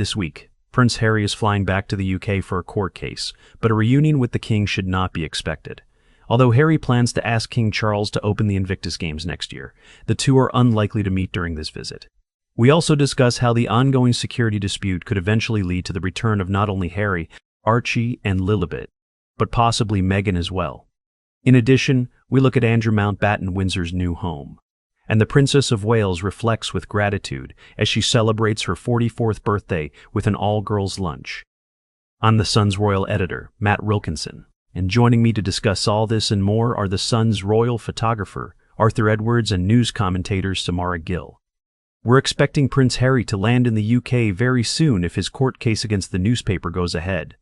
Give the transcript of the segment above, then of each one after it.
This week, Prince Harry is flying back to the UK for a court case, but a reunion with the King should not be expected. Although Harry plans to ask King Charles to open the Invictus Games next year, the two are unlikely to meet during this visit. We also discuss how the ongoing security dispute could eventually lead to the return of not only Harry, Archie, and Lilibet, but possibly Meghan as well. In addition, we look at Andrew Mountbatten Windsor's new home. And the Princess of Wales reflects with gratitude as she celebrates her 44th birthday with an all-girls lunch. I'm the Sun's royal editor, Matt Wilkinson, and joining me to discuss all this and more are the Sun's royal photographer, Arthur Edwards, and news commentators Samara Gill. We're expecting Prince Harry to land in the UK very soon if his court case against the newspaper goes ahead.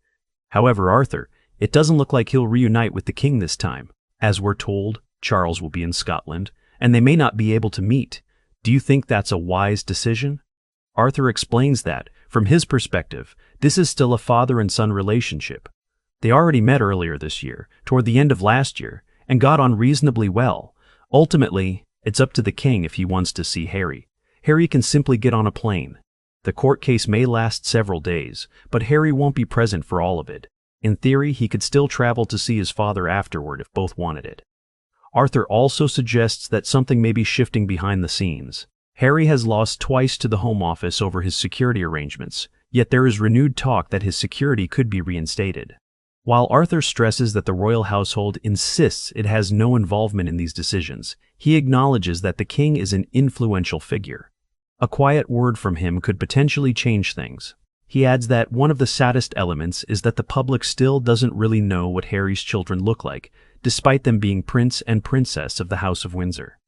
However, Arthur, it doesn't look like he'll reunite with the King this time. As we're told, Charles will be in Scotland, and they may not be able to meet. Do you think that's a wise decision? Arthur explains that, from his perspective, this is still a father and son relationship. They already met earlier this year, toward the end of last year, and got on reasonably well. Ultimately, it's up to the King if he wants to see Harry. Harry can simply get on a plane. The court case may last several days, but Harry won't be present for all of it. In theory, he could still travel to see his father afterward if both wanted it. Arthur also suggests that something may be shifting behind the scenes. Harry has lost twice to the Home Office over his security arrangements, yet there is renewed talk that his security could be reinstated. While Arthur stresses that the royal household insists it has no involvement in these decisions, he acknowledges that the King is an influential figure. A quiet word from him could potentially change things. He adds that one of the saddest elements is that the public still doesn't really know what Harry's children look like, despite them being Prince and Princess of the House of Windsor.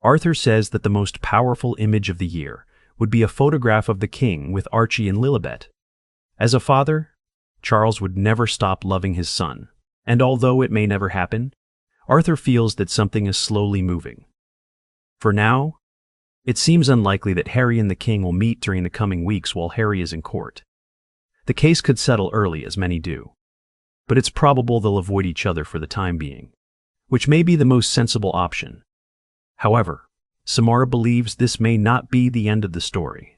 Arthur says that the most powerful image of the year would be a photograph of the King with Archie and Lilibet. As a father, Charles would never stop loving his son, and although it may never happen, Arthur feels that something is slowly moving. For now, it seems unlikely that Harry and the King will meet during the coming weeks while Harry is in court. The case could settle early, as many do, but it's probable they'll avoid each other for the time being, which may be the most sensible option. However, Samara believes this may not be the end of the story.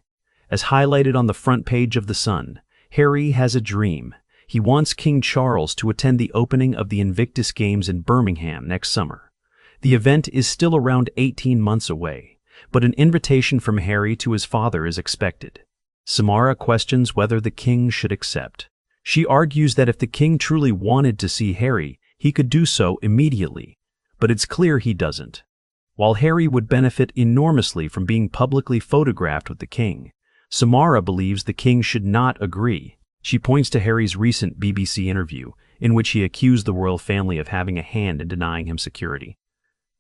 As highlighted on the front page of The Sun, Harry has a dream. He wants King Charles to attend the opening of the Invictus Games in Birmingham next summer. The event is still around 18 months away, but an invitation from Harry to his father is expected. Samara questions whether the King should accept. She argues that if the King truly wanted to see Harry, he could do so immediately, but it's clear he doesn't. While Harry would benefit enormously from being publicly photographed with the King, Samara believes the King should not agree. She points to Harry's recent BBC interview, in which he accused the royal family of having a hand in denying him security.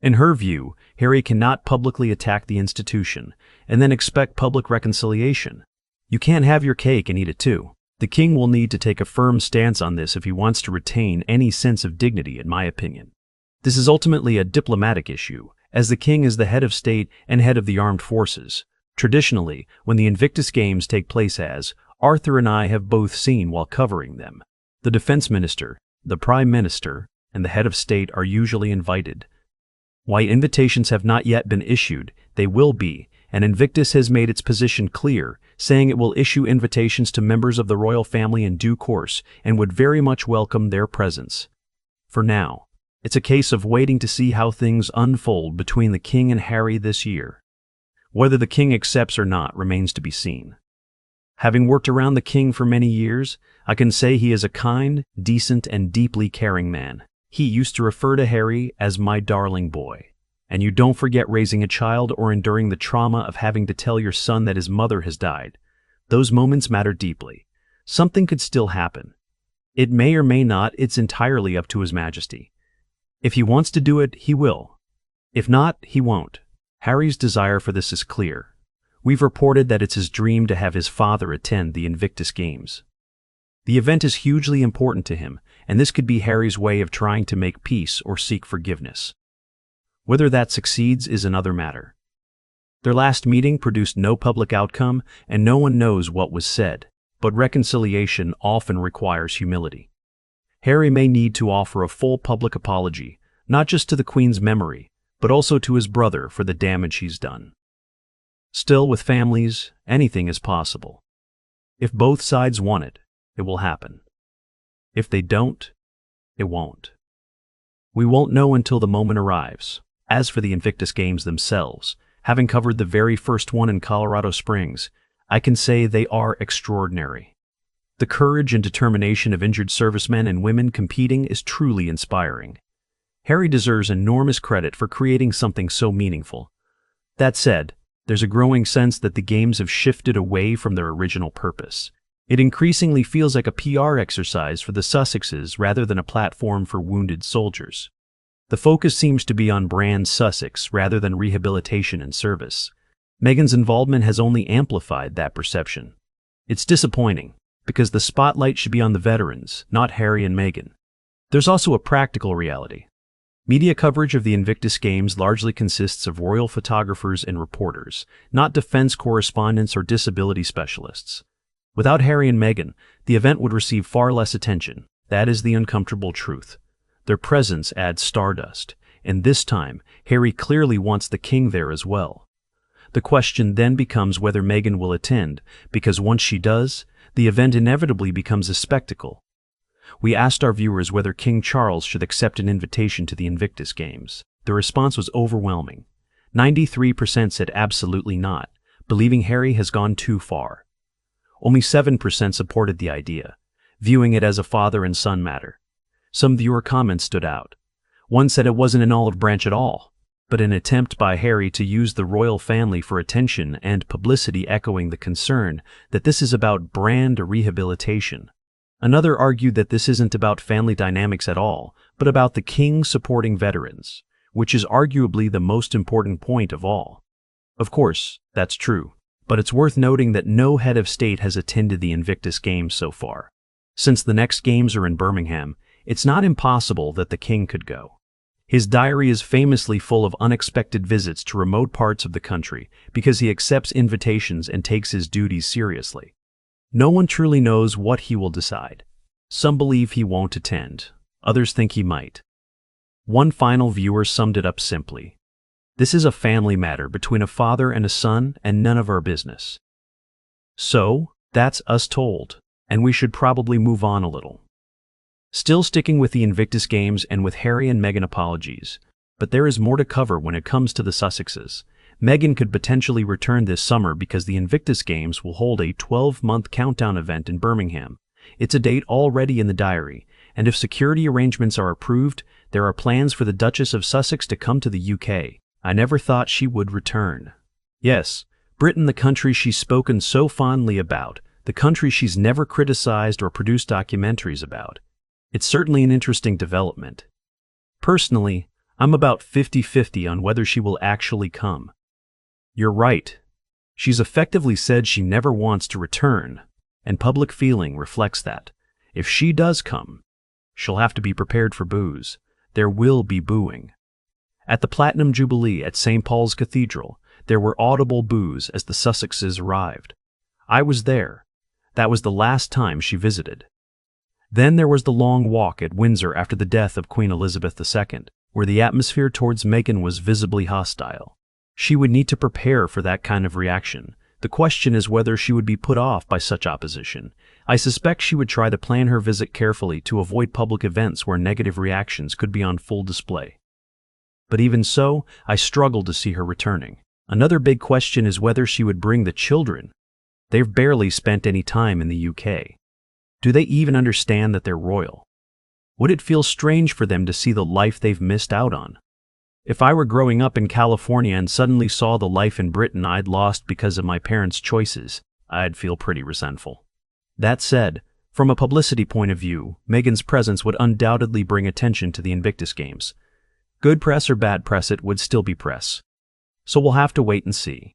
In her view, Harry cannot publicly attack the institution and then expect public reconciliation. You can't have your cake and eat it too. The King will need to take a firm stance on this if he wants to retain any sense of dignity, in my opinion. This is ultimately a diplomatic issue, as the King is the head of state and head of the armed forces. Traditionally, when the Invictus Games take place, as Arthur and I have both seen while covering them, the defense minister, the prime minister, and the head of state are usually invited. While invitations have not yet been issued, they will be, and Invictus has made its position clear, saying it will issue invitations to members of the royal family in due course and would very much welcome their presence. For now, it's a case of waiting to see how things unfold between the King and Harry this year. Whether the King accepts or not remains to be seen. Having worked around the King for many years, I can say he is a kind, decent, and deeply caring man. He used to refer to Harry as my darling boy. And you don't forget raising a child or enduring the trauma of having to tell your son that his mother has died. Those moments matter deeply. Something could still happen. It may or may not, it's entirely up to His Majesty. If he wants to do it, he will. If not, he won't. Harry's desire for this is clear. We've reported that it's his dream to have his father attend the Invictus Games. The event is hugely important to him, and this could be Harry's way of trying to make peace or seek forgiveness. Whether that succeeds is another matter. Their last meeting produced no public outcome, and no one knows what was said, but reconciliation often requires humility. Harry may need to offer a full public apology, not just to the Queen's memory, but also to his brother for the damage he's done. Still, with families, anything is possible. If both sides want it, it will happen. If they don't, it won't. We won't know until the moment arrives. As for the Invictus Games themselves, having covered the very first one in Colorado Springs, I can say they are extraordinary. The courage and determination of injured servicemen and women competing is truly inspiring. Harry deserves enormous credit for creating something so meaningful. That said, there's a growing sense that the games have shifted away from their original purpose. It increasingly feels like a PR exercise for the Sussexes rather than a platform for wounded soldiers. The focus seems to be on brand Sussex rather than rehabilitation and service. Meghan's involvement has only amplified that perception. It's disappointing, because the spotlight should be on the veterans, not Harry and Meghan. There's also a practical reality. Media coverage of the Invictus Games largely consists of royal photographers and reporters, not defense correspondents or disability specialists. Without Harry and Meghan, the event would receive far less attention. That is the uncomfortable truth. Their presence adds stardust, and this time, Harry clearly wants the king there as well. The question then becomes whether Meghan will attend, because once she does, the event inevitably becomes a spectacle. We asked our viewers whether King Charles should accept an invitation to the Invictus Games. The response was overwhelming. 93% said absolutely not, believing Harry has gone too far. Only 7% supported the idea, viewing it as a father and son matter. Some viewer comments stood out. One said it wasn't an olive branch at all, but an attempt by Harry to use the royal family for attention and publicity, echoing the concern that this is about brand rehabilitation. Another argued that this isn't about family dynamics at all, but about the king supporting veterans, which is arguably the most important point of all. Of course, that's true, but it's worth noting that no head of state has attended the Invictus Games so far. Since the next games are in Birmingham, it's not impossible that the king could go. His diary is famously full of unexpected visits to remote parts of the country because he accepts invitations and takes his duties seriously. No one truly knows what he will decide. Some believe he won't attend, others think he might. One final viewer summed it up simply: "This is a family matter between a father and a son, and none of our business." So, that's us told, and we should probably move on a little. Still sticking with the Invictus Games and with Harry and Meghan apologies, but there is more to cover when it comes to the Sussexes. Meghan could potentially return this summer because the Invictus Games will hold a 12-month countdown event in Birmingham. It's a date already in the diary, and if security arrangements are approved, there are plans for the Duchess of Sussex to come to the UK. I never thought she would return. Yes, Britain, the country she's spoken so fondly about, the country she's never criticized or produced documentaries about. It's certainly an interesting development. Personally, I'm about 50-50 on whether she will actually come. You're right. She's effectively said she never wants to return, and public feeling reflects that. If she does come, she'll have to be prepared for boos. There will be booing. At the Platinum Jubilee at St. Paul's Cathedral, there were audible boos as the Sussexes arrived. I was there. That was the last time she visited. Then there was the long walk at Windsor after the death of Queen Elizabeth II, where the atmosphere towards Meghan was visibly hostile. She would need to prepare for that kind of reaction. The question is whether she would be put off by such opposition. I suspect she would try to plan her visit carefully to avoid public events where negative reactions could be on full display. But even so, I struggle to see her returning. Another big question is whether she would bring the children. They've barely spent any time in the UK. Do they even understand that they're royal? Would it feel strange for them to see the life they've missed out on? If I were growing up in California and suddenly saw the life in Britain I'd lost because of my parents' choices, I'd feel pretty resentful. That said, from a publicity point of view, Meghan's presence would undoubtedly bring attention to the Invictus Games. Good press or bad press, it would still be press. So we'll have to wait and see.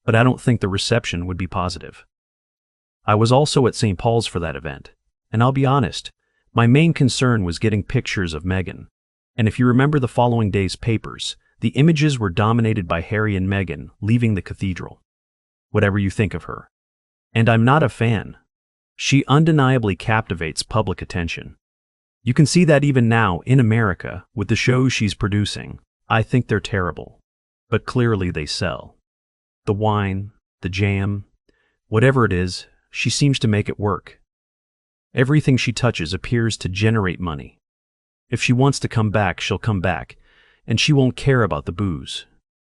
But I don't think the reception would be positive. I was also at St. Paul's for that event, and I'll be honest, my main concern was getting pictures of Meghan. And if you remember the following day's papers, the images were dominated by Harry and Meghan leaving the cathedral. Whatever you think of her. And I'm not a fan. She undeniably captivates public attention. You can see that even now in America with the shows she's producing. I think they're terrible. But clearly they sell. The wine, the jam, whatever it is, she seems to make it work. Everything she touches appears to generate money. If she wants to come back, she'll come back, and she won't care about the booze.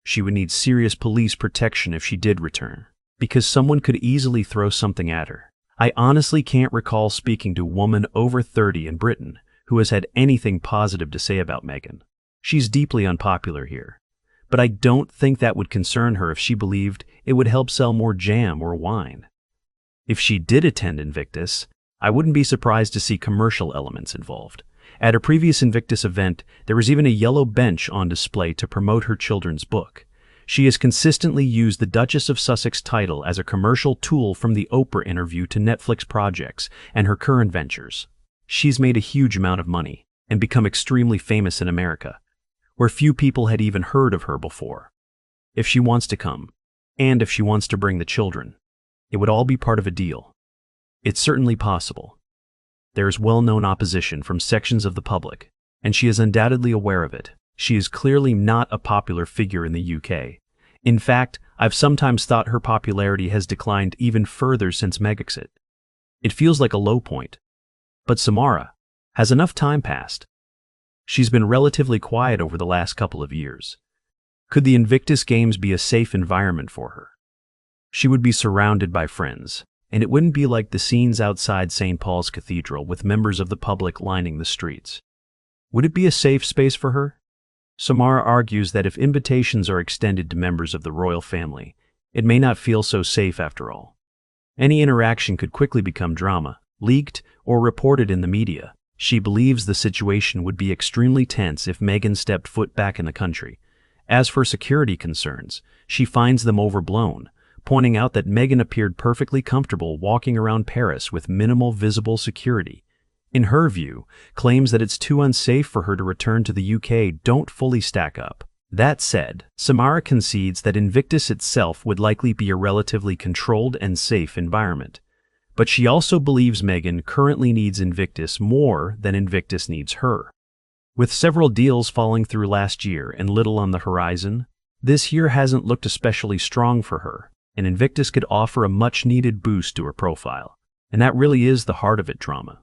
She would need serious police protection if she did return, because someone could easily throw something at her. I honestly can't recall speaking to a woman over 30 in Britain who has had anything positive to say about Meghan. She's deeply unpopular here, but I don't think that would concern her if she believed it would help sell more jam or wine. If she did attend Invictus, I wouldn't be surprised to see commercial elements involved. At a previous Invictus event, there was even a yellow bench on display to promote her children's book. She has consistently used the Duchess of Sussex title as a commercial tool, from the Oprah interview to Netflix projects and her current ventures. She's made a huge amount of money and become extremely famous in America, where few people had even heard of her before. If she wants to come, and if she wants to bring the children, it would all be part of a deal. It's certainly possible. There is well-known opposition from sections of the public, and she is undoubtedly aware of it. She is clearly not a popular figure in the UK. In fact, I've sometimes thought her popularity has declined even further since Megxit. It feels like a low point. But Samara, has enough time passed? She's been relatively quiet over the last couple of years. Could the Invictus Games be a safe environment for her? She would be surrounded by friends, and it wouldn't be like the scenes outside St. Paul's Cathedral with members of the public lining the streets. Would it be a safe space for her? Samara argues that if invitations are extended to members of the royal family, it may not feel so safe after all. Any interaction could quickly become drama, leaked, or reported in the media. She believes the situation would be extremely tense if Meghan stepped foot back in the country. As for security concerns, she finds them overblown, pointing out that Meghan appeared perfectly comfortable walking around Paris with minimal visible security. In her view, claims that it's too unsafe for her to return to the UK don't fully stack up. That said, Samara concedes that Invictus itself would likely be a relatively controlled and safe environment. But she also believes Meghan currently needs Invictus more than Invictus needs her. With several deals falling through last year and little on the horizon, this year hasn't looked especially strong for her, and Invictus could offer a much-needed boost to her profile. And that really is the heart of it, drama.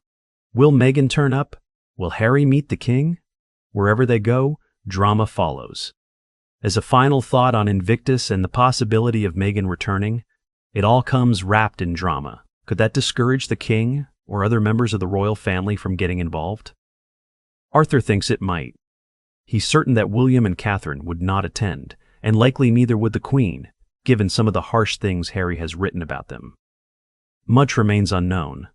Will Meghan turn up? Will Harry meet the king? Wherever they go, drama follows. As a final thought on Invictus and the possibility of Meghan returning, it all comes wrapped in drama. Could that discourage the king or other members of the royal family from getting involved? Arthur thinks it might. He's certain that William and Catherine would not attend, and likely neither would the Queen, given some of the harsh things Harry has written about them. Much remains unknown.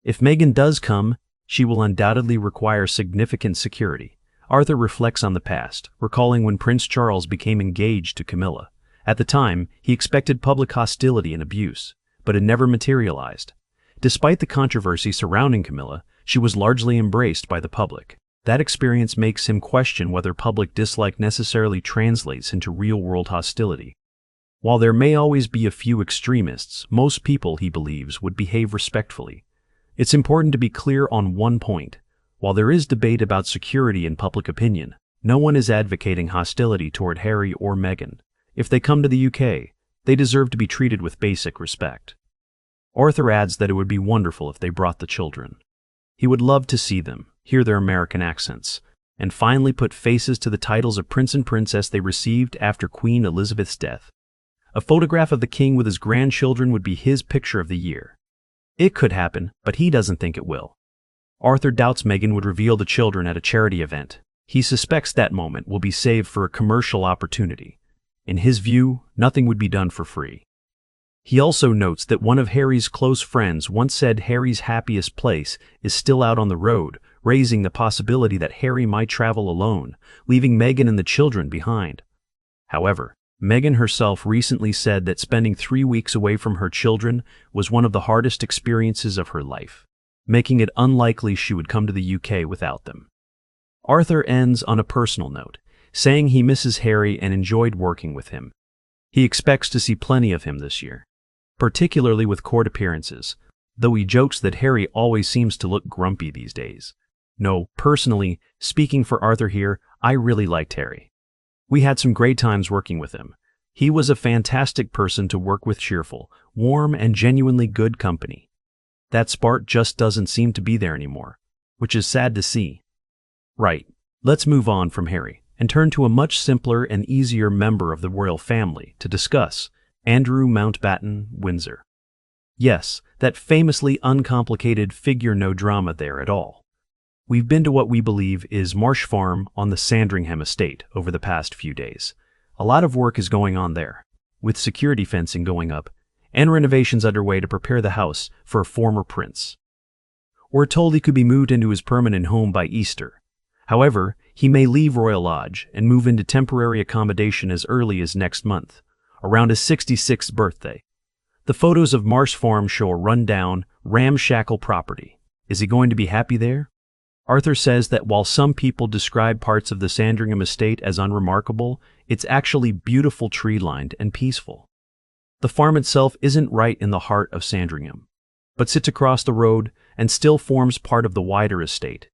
If Meghan does come, she will undoubtedly require significant security. Arthur reflects on the past, recalling when Prince Charles became engaged to Camilla. At the time, he expected public hostility and abuse, but it never materialized. Despite the controversy surrounding Camilla, she was largely embraced by the public. That experience makes him question whether public dislike necessarily translates into real-world hostility. While there may always be a few extremists, most people, he believes, would behave respectfully. It's important to be clear on one point. While there is debate about security and public opinion, no one is advocating hostility toward Harry or Meghan. If they come to the UK, they deserve to be treated with basic respect. Arthur adds that it would be wonderful if they brought the children. He would love to see them, hear their American accents, and finally put faces to the titles of Prince and Princess they received after Queen Elizabeth's death. A photograph of the king with his grandchildren would be his picture of the year. It could happen, but he doesn't think it will. Arthur doubts Meghan would reveal the children at a charity event. He suspects that moment will be saved for a commercial opportunity. In his view, nothing would be done for free. He also notes that one of Harry's close friends once said Harry's happiest place is still out on the road, raising the possibility that Harry might travel alone, leaving Meghan and the children behind. However, Meghan herself recently said that spending 3 weeks away from her children was one of the hardest experiences of her life, making it unlikely she would come to the UK without them. Arthur ends on a personal note, saying he misses Harry and enjoyed working with him. He expects to see plenty of him this year, particularly with court appearances, though he jokes that Harry always seems to look grumpy these days. No, personally, speaking for Arthur here, I really liked Harry. We had some great times working with him. He was a fantastic person to work with, cheerful, warm, and genuinely good company. That spark just doesn't seem to be there anymore, which is sad to see. Right, let's move on from Harry and turn to a much simpler and easier member of the royal family to discuss, Andrew Mountbatten Windsor. Yes, that famously uncomplicated figure, no drama there at all. We've been to what we believe is Marsh Farm on the Sandringham estate over the past few days. A lot of work is going on there, with security fencing going up and renovations underway to prepare the house for a former prince. We're told he could be moved into his permanent home by Easter. However, he may leave Royal Lodge and move into temporary accommodation as early as next month, around his 66th birthday. The photos of Marsh Farm show a run-down, ramshackle property. Is he going to be happy there? Arthur says that while some people describe parts of the Sandringham estate as unremarkable, it's actually beautiful, tree-lined, and peaceful. The farm itself isn't right in the heart of Sandringham, but sits across the road and still forms part of the wider estate.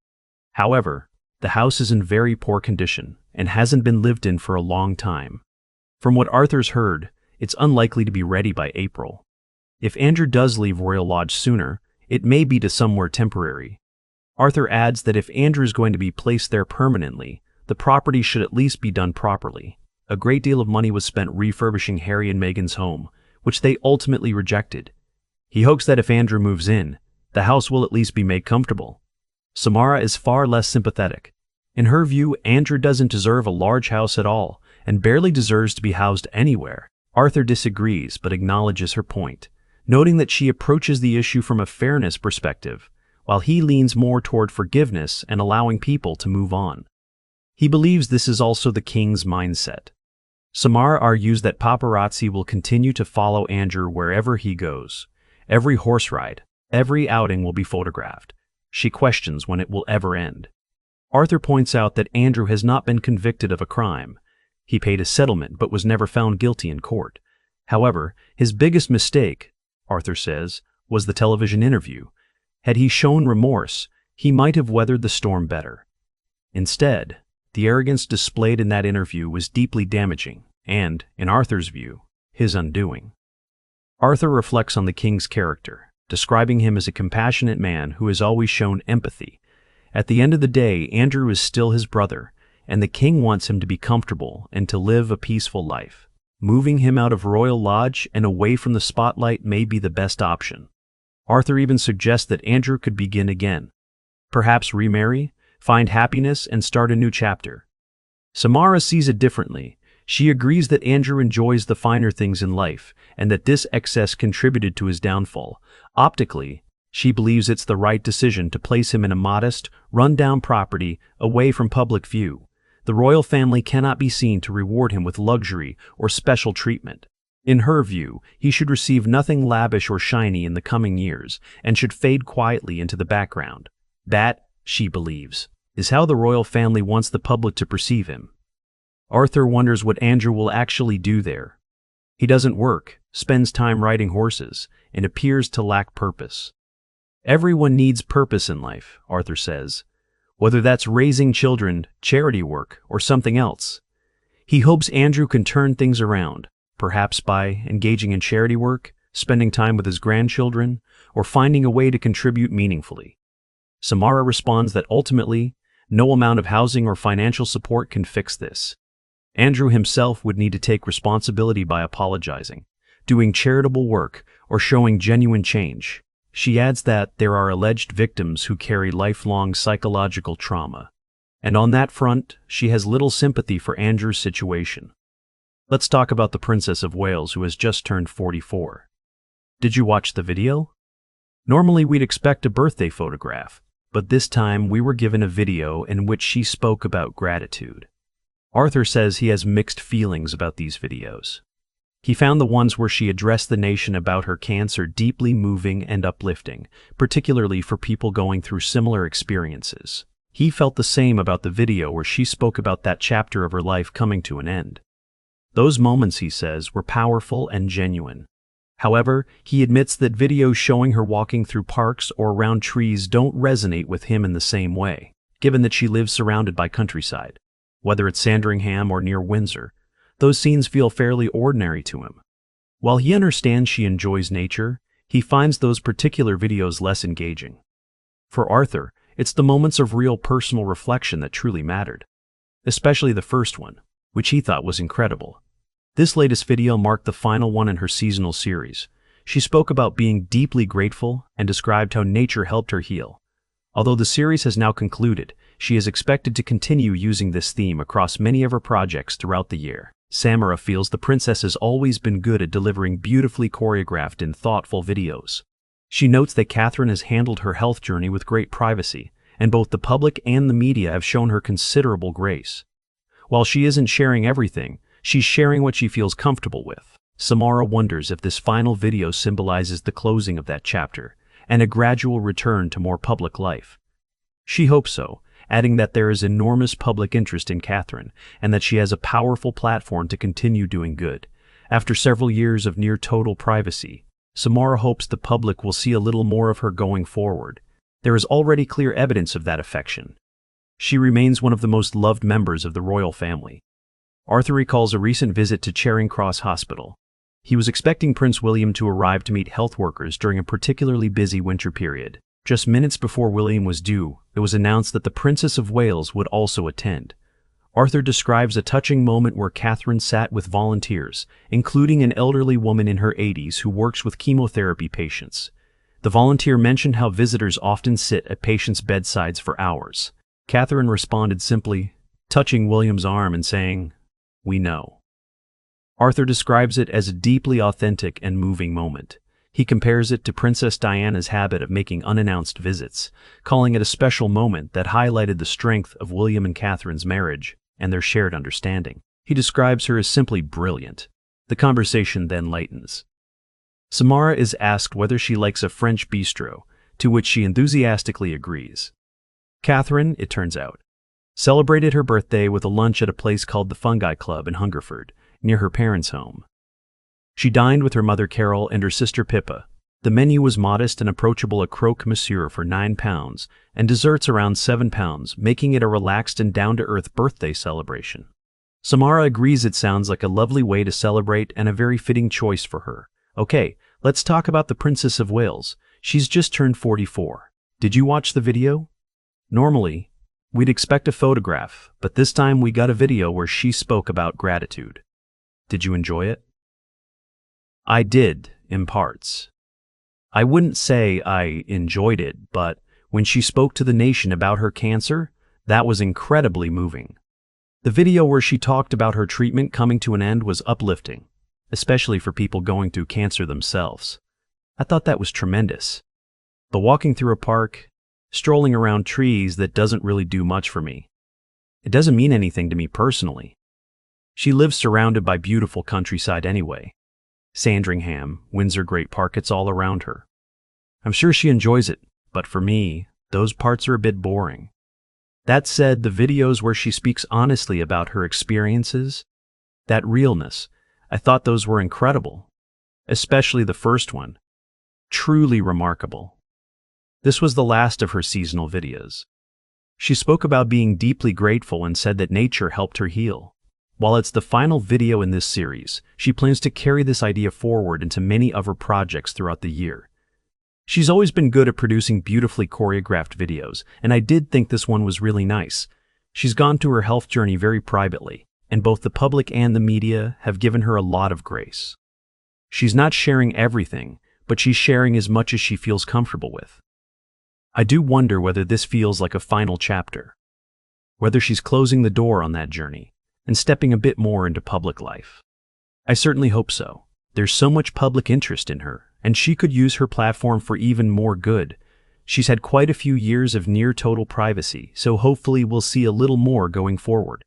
However, the house is in very poor condition and hasn't been lived in for a long time. From what Arthur's heard, it's unlikely to be ready by April. If Andrew does leave Royal Lodge sooner, it may be to somewhere temporary. Arthur adds that if Andrew is going to be placed there permanently, the property should at least be done properly. A great deal of money was spent refurbishing Harry and Meghan's home, which they ultimately rejected. He hopes that if Andrew moves in, the house will at least be made comfortable. Samara is far less sympathetic. In her view, Andrew doesn't deserve a large house at all, and barely deserves to be housed anywhere. Arthur disagrees but acknowledges her point, noting that she approaches the issue from a fairness perspective, while he leans more toward forgiveness and allowing people to move on. He believes this is also the king's mindset. Samara argues that paparazzi will continue to follow Andrew wherever he goes. Every horse ride, every outing will be photographed. She questions when it will ever end. Arthur points out that Andrew has not been convicted of a crime. He paid a settlement but was never found guilty in court. However, his biggest mistake, Arthur says, was the television interview. Had he shown remorse, he might have weathered the storm better. Instead, the arrogance displayed in that interview was deeply damaging and, in Arthur's view, his undoing. Arthur reflects on the king's character, describing him as a compassionate man who has always shown empathy. At the end of the day, Andrew is still his brother, and the king wants him to be comfortable and to live a peaceful life. Moving him out of Royal Lodge and away from the spotlight may be the best option. Arthur even suggests that Andrew could begin again. Perhaps remarry, find happiness, and start a new chapter. Samara sees it differently. She agrees that Andrew enjoys the finer things in life, and that this excess contributed to his downfall. Optically, she believes it's the right decision to place him in a modest, run-down property away from public view. The royal family cannot be seen to reward him with luxury or special treatment. In her view, he should receive nothing lavish or shiny in the coming years, and should fade quietly into the background. That, she believes, is how the royal family wants the public to perceive him. Arthur wonders what Andrew will actually do there. He doesn't work, spends time riding horses, and appears to lack purpose. Everyone needs purpose in life, Arthur says, whether that's raising children, charity work, or something else. He hopes Andrew can turn things around, perhaps by engaging in charity work, spending time with his grandchildren, or finding a way to contribute meaningfully. Samara responds that ultimately, no amount of housing or financial support can fix this. Andrew himself would need to take responsibility by apologizing, doing charitable work, or showing genuine change. She adds that there are alleged victims who carry lifelong psychological trauma, and on that front, she has little sympathy for Andrew's situation. Let's talk about the Princess of Wales, who has just turned 44. Did you watch the video? Normally we'd expect a birthday photograph, but this time we were given a video in which she spoke about gratitude. Arthur says he has mixed feelings about these videos. He found the ones where she addressed the nation about her cancer deeply moving and uplifting, particularly for people going through similar experiences. He felt the same about the video where she spoke about that chapter of her life coming to an end. Those moments, he says, were powerful and genuine. However, he admits that videos showing her walking through parks or around trees don't resonate with him in the same way, given that she lives surrounded by countryside. Whether it's Sandringham or near Windsor, those scenes feel fairly ordinary to him. While he understands she enjoys nature, he finds those particular videos less engaging. For Arthur, it's the moments of real personal reflection that truly mattered. Especially the first one, which he thought was incredible. This latest video marked the final one in her seasonal series. She spoke about being deeply grateful and described how nature helped her heal. Although the series has now concluded, she is expected to continue using this theme across many of her projects throughout the year. Samara feels the princess has always been good at delivering beautifully choreographed and thoughtful videos. She notes that Catherine has handled her health journey with great privacy, and both the public and the media have shown her considerable grace. While she isn't sharing everything, she's sharing what she feels comfortable with. Samara wonders if this final video symbolizes the closing of that chapter and a gradual return to more public life. She hopes so, adding that there is enormous public interest in Catherine and that she has a powerful platform to continue doing good. After several years of near total privacy, Samara hopes the public will see a little more of her going forward. There is already clear evidence of that affection. She remains one of the most loved members of the royal family. Arthur recalls a recent visit to Charing Cross Hospital. He was expecting Prince William to arrive to meet health workers during a particularly busy winter period. Just minutes before William was due, it was announced that the Princess of Wales would also attend. Arthur describes a touching moment where Catherine sat with volunteers, including an elderly woman in her 80s who works with chemotherapy patients. The volunteer mentioned how visitors often sit at patients' bedsides for hours. Catherine responded simply, touching William's arm and saying, "We know." Arthur describes it as a deeply authentic and moving moment. He compares it to Princess Diana's habit of making unannounced visits, calling it a special moment that highlighted the strength of William and Catherine's marriage and their shared understanding. He describes her as simply brilliant. The conversation then lightens. Samara is asked whether she likes a French bistro, to which she enthusiastically agrees. Catherine, it turns out, celebrated her birthday with a lunch at a place called the Fungi Club in Hungerford, near her parents' home. She dined with her mother Carol and her sister Pippa. The menu was modest and approachable: a croque monsieur for £9 and desserts around £7, making it a relaxed and down-to-earth birthday celebration. Samara agrees it sounds like a lovely way to celebrate and a very fitting choice for her. Okay, let's talk about the Princess of Wales. She's just turned 44. Did you watch the video? Normally, we'd expect a photograph, but this time we got a video where she spoke about gratitude. Did you enjoy it? I did, in parts. I wouldn't say I enjoyed it, but when she spoke to the nation about her cancer, that was incredibly moving. The video where she talked about her treatment coming to an end was uplifting, especially for people going through cancer themselves. I thought that was tremendous. But walking through a park, strolling around trees, that doesn't really do much for me. It doesn't mean anything to me personally. She lives surrounded by beautiful countryside anyway. Sandringham, Windsor Great Park, it's all around her. I'm sure she enjoys it, but for me, those parts are a bit boring. That said, the videos where she speaks honestly about her experiences, that realness, I thought those were incredible. Especially the first one. Truly remarkable. This was the last of her seasonal videos. She spoke about being deeply grateful and said that nature helped her heal. While it's the final video in this series, she plans to carry this idea forward into many other projects throughout the year. She's always been good at producing beautifully choreographed videos, and I did think this one was really nice. She's gone through her health journey very privately, and both the public and the media have given her a lot of grace. She's not sharing everything, but she's sharing as much as she feels comfortable with. I do wonder whether this feels like a final chapter, whether she's closing the door on that journey and stepping a bit more into public life. I certainly hope so. There's so much public interest in her, and she could use her platform for even more good. She's had quite a few years of near total privacy, so hopefully we'll see a little more going forward.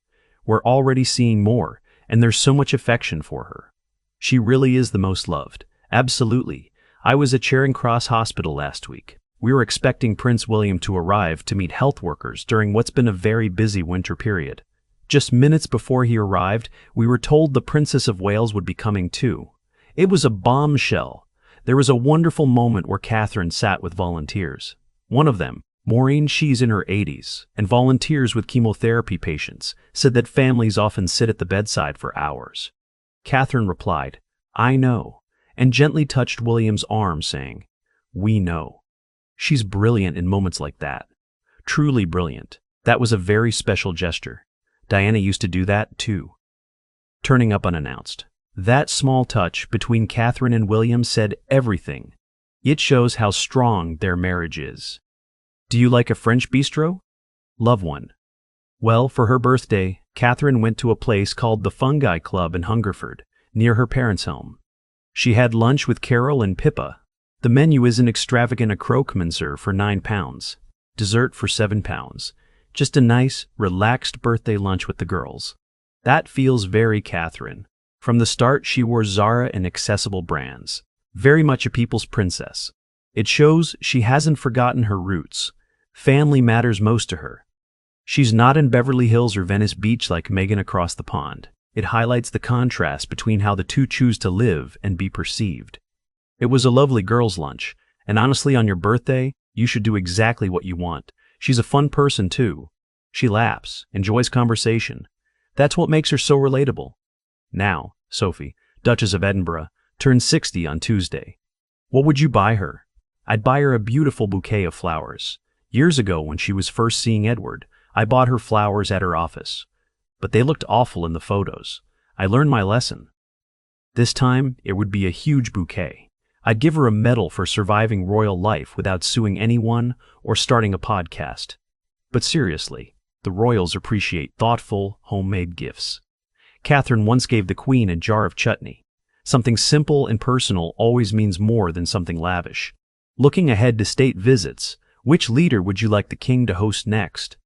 We're already seeing more, and there's so much affection for her. She really is the most loved. Absolutely. I was at Charing Cross Hospital last week. We were expecting Prince William to arrive to meet health workers during what's been a very busy winter period. Just minutes before he arrived, we were told the Princess of Wales would be coming too. It was a bombshell. There was a wonderful moment where Catherine sat with volunteers. One of them, Maureen, she's in her 80s and volunteers with chemotherapy patients, said that families often sit at the bedside for hours. Catherine replied, "I know," and gently touched William's arm, saying, "We know." She's brilliant in moments like that. Truly brilliant. That was a very special gesture. Diana used to do that too. Turning up unannounced. That small touch between Catherine and William said everything. It shows how strong their marriage is. Do you like a French bistro? Love one. Well, for her birthday, Catherine went to a place called the Fungi Club in Hungerford, near her parents' home. She had lunch with Carol and Pippa. The menu isn't extravagant, a croque-monsieur for £9, dessert for £7. Just a nice, relaxed birthday lunch with the girls. That feels very Catherine. From the start, she wore Zara and accessible brands. Very much a people's princess. It shows she hasn't forgotten her roots. Family matters most to her. She's not in Beverly Hills or Venice Beach like Meghan across the pond. It highlights the contrast between how the two choose to live and be perceived. It was a lovely girls' lunch, and honestly, on your birthday, you should do exactly what you want. She's a fun person too. She laughs, enjoys conversation. That's what makes her so relatable. Now, Sophie, Duchess of Edinburgh, turns 60 on Tuesday. What would you buy her? I'd buy her a beautiful bouquet of flowers. Years ago, when she was first seeing Edward, I bought her flowers at her office. But they looked awful in the photos. I learned my lesson. This time, it would be a huge bouquet. I'd give her a medal for surviving royal life without suing anyone or starting a podcast. But seriously, the royals appreciate thoughtful, homemade gifts. Catherine once gave the Queen a jar of chutney. Something simple and personal always means more than something lavish. Looking ahead to state visits, which leader would you like the King to host next?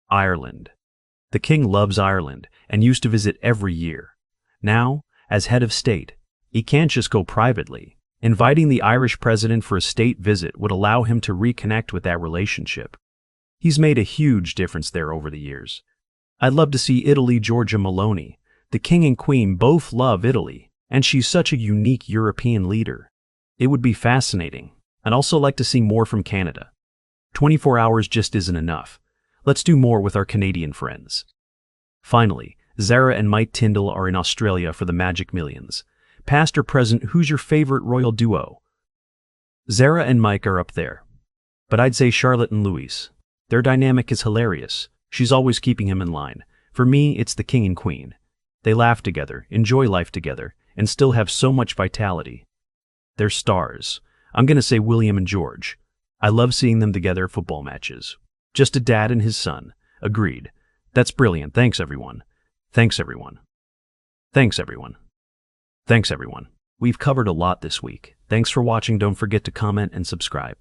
Ireland. The King loves Ireland and used to visit every year. Now, as head of state, he can't just go privately. Inviting the Irish president for a state visit would allow him to reconnect with that relationship. He's made a huge difference there over the years. I'd love to see Italy, Giorgia Meloni. The King and Queen both love Italy, and she's such a unique European leader. It would be fascinating. I'd also like to see more from Canada. 24 hours just isn't enough. Let's do more with our Canadian friends. Finally, Zara and Mike Tyndall are in Australia for the Magic Millions. Past or present, who's your favorite royal duo? Zara and Mike are up there. But I'd say Charlotte and Louis. Their dynamic is hilarious. She's always keeping him in line. For me, it's the King and Queen. They laugh together, enjoy life together, and still have so much vitality. They're stars. I'm gonna say William and George. I love seeing them together at football matches. Just a dad and his son. Agreed. That's brilliant. Thanks, everyone. Thanks, everyone. Thanks, everyone. Thanks, everyone. We've covered a lot this week. Thanks for watching. Don't forget to comment and subscribe.